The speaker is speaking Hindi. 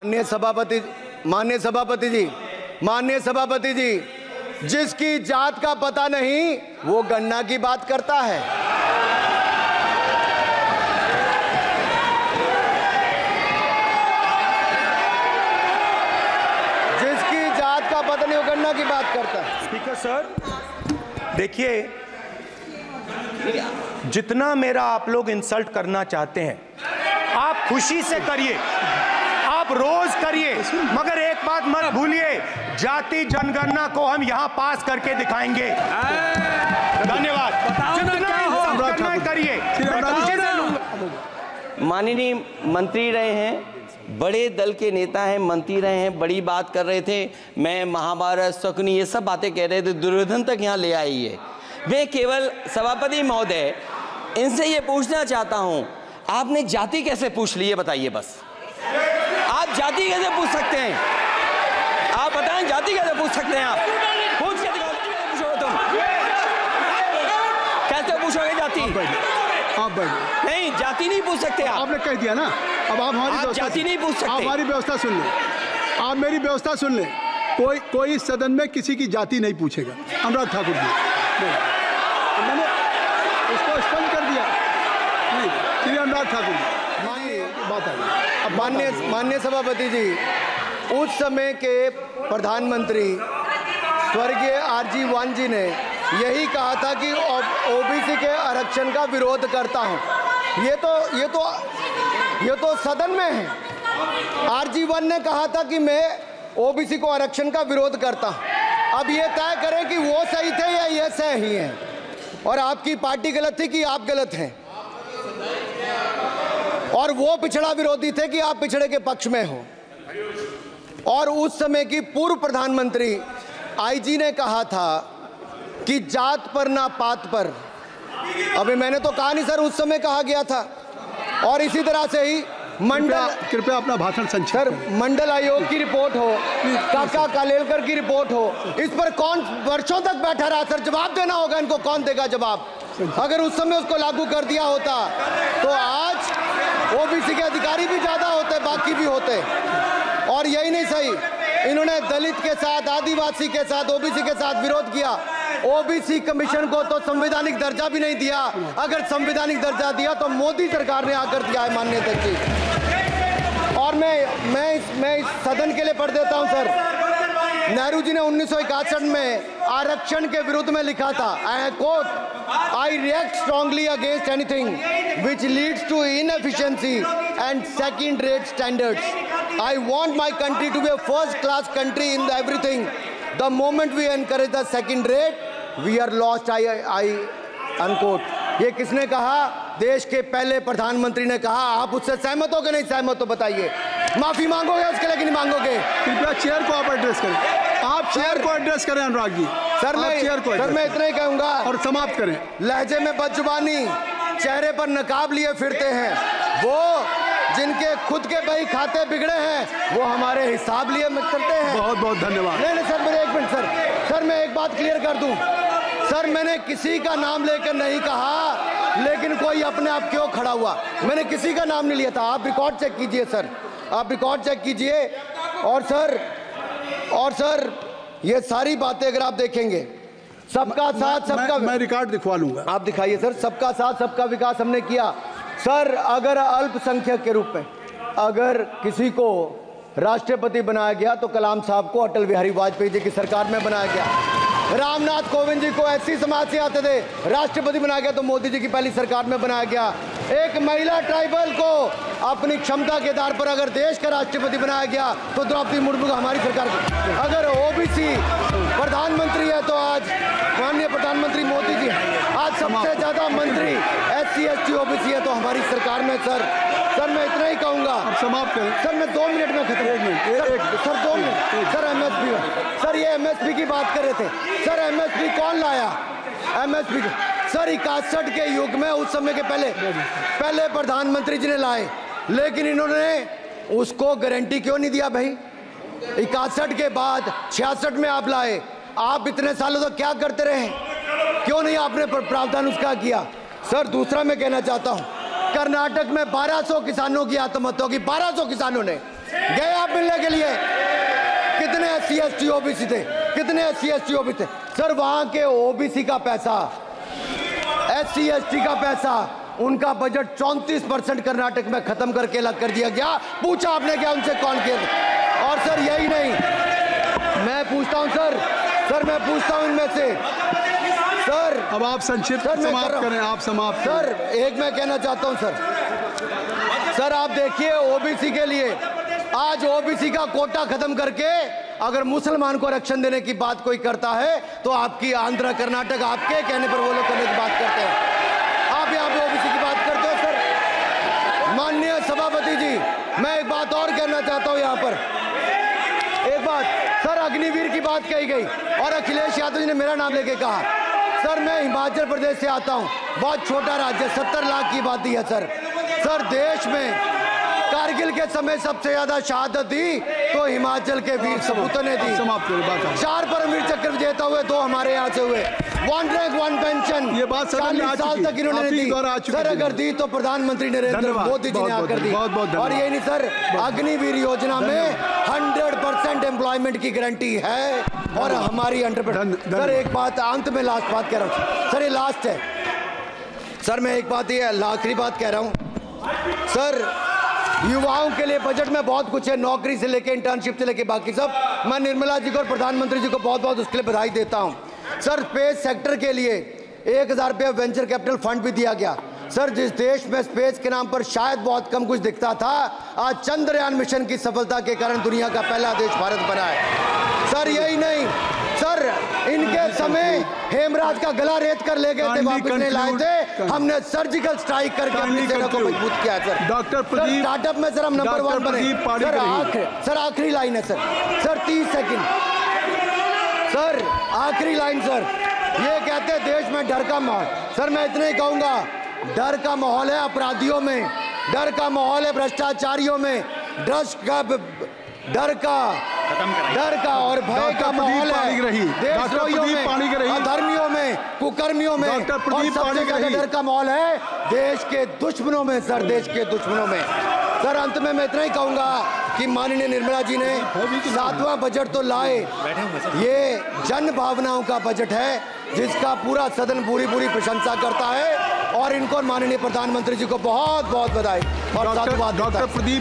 माननीय सभापति जी, जिसकी जात का पता नहीं वो गन्ना की बात करता है। जिसकी जात का पता नहीं वो गन्ना की बात करता है। स्पीकर सर, देखिए, जितना मेरा आप लोग इंसल्ट करना चाहते हैं आप खुशी से करिए, आप रोज करिए, मगर एक बात मत भूलिए, जाति जनगणना को हम यहां पास करके दिखाएंगे। धन्यवाद। जितना करिए। माननीय मंत्री रहे हैं, बड़े दल के नेता हैं, मंत्री रहे हैं, बड़ी बात कर रहे थे। मैं महाभारत, शकुनी, ये सब बातें कह रहे थे, दुर्योधन तक यहाँ ले आई है। मैं केवल सभापति महोदय इनसे ये पूछना चाहता हूँ, आपने जाति कैसे पूछ ली है बताइए बस। आप जाति कैसे पूछ सकते हैं? आप बताएं, जाति कैसे पूछ सकते हैं? आप पूछ के दिखाओ, पूछोगे तुम, कैसे पूछोगे जाति? आप बैठ। नहीं, जाति नहीं पूछ सकते आप। आपने कह दिया ना, अब आप हमारी जाति नहीं पूछ सकते। आप हमारी व्यवस्था सुन लें, आप मेरी व्यवस्था सुन लें। कोई सदन में किसी की जाति नहीं पूछेगा। अनुराग ठाकुर जी, मैंने उसको स्पष्ट कर दिया। श्री अनुराग ठाकुर जी, बात आ गई। माननीय सभापति जी, उस समय के प्रधानमंत्री स्वर्गीय आरजी वान जी ने यही कहा था कि ओबीसी के आरक्षण का विरोध करता हूं। ये तो सदन में है। आरजी वान ने कहा था कि मैं ओबीसी को आरक्षण का विरोध करता हूं। अब ये तय करें कि वो सही थे या ये सही हैं, और आपकी पार्टी गलत थी कि आप गलत हैं, और वो पिछड़ा विरोधी थे कि आप पिछड़े के पक्ष में हो। और उस समय की पूर्व प्रधानमंत्री आईजी ने कहा था कि जात पर ना पात पर। अभी मैंने तो कहा नहीं सर, उस समय कहा गया था। और इसी तरह से ही कृपया अपना भाषण संक्षिप्त सर, मंडल आयोग की रिपोर्ट हो, काका कालेलकर की रिपोर्ट हो, इस पर कौन वर्षों तक बैठा रहा सर? जवाब देना होगा इनको, कौन देगा जवाब? अगर उस समय उसको लागू कर दिया होता तो आज ओबीसी के अधिकारी भी ज्यादा होते, बाकी भी होते। और यही नहीं सही, इन्होंने दलित के साथ, आदिवासी के साथ, ओबीसी के साथ विरोध किया। ओबीसी कमीशन को तो संवैधानिक दर्जा भी नहीं दिया। अगर संवैधानिक दर्जा दिया तो मोदी सरकार ने आकर दिया है, माननीय अध्यक्ष जी। और मैं इस सदन के लिए पढ़ देता हूं सर। नेहरू जी ने 1961 में आरक्षण के विरुद्ध में लिखा था, I quote, I react strongly against anything which leads to inefficiency and second rate standards. I want my country to be a first class country in everything. The moment we encourage the second rate we are lost. I unquote. ये किसने कहा? देश के पहले प्रधानमंत्री ने कहा। आप उससे सहमत हो कि नहीं सहमत हो बताइए? माफी मांगोगे उसके लिए कि नहीं मांगोगे? कृपया चेयर को आप एड्रेस करें। आप चेयर को एड्रेस करें अनुराग जी। सर मैं इतना ही कहूंगा और समाप्त करें। लहजे में बदजुबानी, चेहरे पर नकाब लिए फिरते हैं वो जिनके खुद के बही खाते बिगड़े हैं, वो हमारे हिसाब लिए करते हैं। बहुत बहुत धन्यवाद। नहीं सर, मेरे एक मिनट सर, मैं एक बात क्लियर कर दूं सर, मैंने किसी का नाम लेकर नहीं कहा, लेकिन कोई अपने आप क्यों खड़ा हुआ? मैंने किसी का नाम नहीं लिया था। आप रिकॉर्ड चेक कीजिए सर, आप रिकॉर्ड चेक कीजिए। और सर ये सारी बातें अगर आप देखेंगे, सबका साथ सबका, मैं रिकॉर्ड दिखवा लूंगा। आप दिखाइए सर। सबका साथ सबका विकास हमने किया सर। अगर अल्पसंख्यक के रूप में अगर किसी को राष्ट्रपति बनाया गया तो कलाम साहब को अटल बिहारी वाजपेयी जी की सरकार में बनाया गया। रामनाथ कोविंद जी को एससी समाज से आते थे, राष्ट्रपति बनाया गया तो मोदी जी की पहली सरकार में बनाया गया। एक महिला ट्राइबल को अपनी क्षमता के आधार पर अगर देश का राष्ट्रपति बनाया गया तो द्रौपदी मुर्मू को हमारी सरकार। अगर ओबीसी प्रधानमंत्री है तो आज माननीय प्रधानमंत्री मोदी जी। आज सबसे ज्यादा मंत्री एससी एसटी ओबीसी है तो हमारी सरकार में सर मैं इतना ही कहूंगा। समाप्त करें सर, मैं 2 मिनट में खत्म। Sir 2 minute sir. MSP sir, ये एमएसपी की बात कर रहे थे सर। एमएसपी कौन लाया? एमएसपी सर 61 के युग में, उस समय के पहले प्रधानमंत्री जी ने लाए, लेकिन इन्होंने उसको गारंटी क्यों नहीं दिया भाई? 61 के बाद 66 में आप लाए। आप इतने सालों तक क्या करते रहे? क्यों नहीं आपने प्रावधान उसका किया? सर दूसरा मैं कहना चाहता हूं, कर्नाटक में 1200 किसानों की आत्महत्या की। 1200 किसानों ने गए आप SC OBC थे? कितने SC ST OBC थे? सर वहां के OBC का पैसा, SC ST का पैसा, उनका बजट 34% कर्नाटक में खत्म करके अलग कर दिया गया। पूछा आपने क्या उनसे? कौन किया? और सर यही नहीं, मैं पूछता हूं सर मैं पूछता हूं इनमें से सर, अब आप संक्षिप्त समाप्त करें, आप समाप्त सर। एक मैं कहना चाहता हूं सर आप देखिए OBC के लिए आज OBC का कोटा खत्म करके अगर मुसलमान को आरक्षण देने की बात कोई करता है तो आपकी आंध्र कर्नाटक आपके कहने पर वो लोग करने की बात करते हैं। आप यहाँ पे OBC की बात करते हो सर। माननीय सभापति जी, मैं एक बात और कहना चाहता हूँ यहाँ पर। एक बात सर, अग्निवीर की बात कही गई और अखिलेश यादव जी ने मेरा नाम लेके कहा। सर मैं हिमाचल प्रदेश से आता हूँ, बहुत छोटा राज्य, 70 लाख की आबादी है सर। देश में कारगिल के समय सबसे ज्यादा शहादत दी तो हिमाचल के वीर सपूतों ने दी। 4 परमवीर चक्र विजेता हुए, 2 हमारे यहाँ से हुए। 1 रैंक 1 पेंशन ये बात 40 साल तक इन्होंने दी सर। अगर दी तो प्रधानमंत्री नरेंद्र मोदी जी ने आकर दी। और यही नहीं सर, अग्निवीर योजना में 100% एम्प्लॉयमेंट की गारंटी है और हमारी 100%। सर एक बात अंत में, लास्ट बात कह रहा हूँ सर, ये लास्ट है सर। मैं एक बात, ये आखिरी बात कह रहा हूँ सर। युवाओं के लिए बजट में बहुत कुछ है, नौकरी से लेके इंटर्नशिप से लेके बाकी सब। मैं निर्मला जी को और प्रधानमंत्री जी को बहुत बहुत उसके लिए बधाई देता हूं सर। स्पेस सेक्टर के लिए 1000 रुपये वेंचर कैपिटल फंड भी दिया गया सर। जिस देश में स्पेस के नाम पर शायद बहुत कम कुछ दिखता था, आज चंद्रयान मिशन की सफलता के कारण दुनिया का पहला देश भारत बना है सर। यही नहीं सर, इनके समय हेमराज का गला रेत कर ले गए थे, वापस नहीं लाए थे। हमने सर्जिकल स्ट्राइक करके अपनी सेना को मजबूत किया सर। डॉक्टर प्रदीप, स्टार्टअप में सर हम नंबर 1 बने सर। आखिरी लाइन है सर 30 सेकंड सर, आखिरी लाइन सर। ये कहते हैं देश में डर का माहौल। सर मैं इतना ही कहूंगा, डर का माहौल है अपराधियों में, डर का माहौल है भ्रष्टाचारियों में, डर का और भय का माहौल है देशद्रोहियों में, अधर्मियों में, कुकर्मियों में, और सबसे ज्यादा डर का माहौल है देश के दुश्मनों में सर, देश के दुश्मनों में सर। अंत में मैं इतना ही कहूंगा कि माननीय निर्मला जी ने 7वां बजट तो लाए, ये जन भावनाओं का बजट है जिसका पूरा सदन पूरी प्रशंसा करता है और इनको माननीय प्रधानमंत्री जी को बहुत बहुत बधाई और साधुवाद। डॉक्टर प्रदीप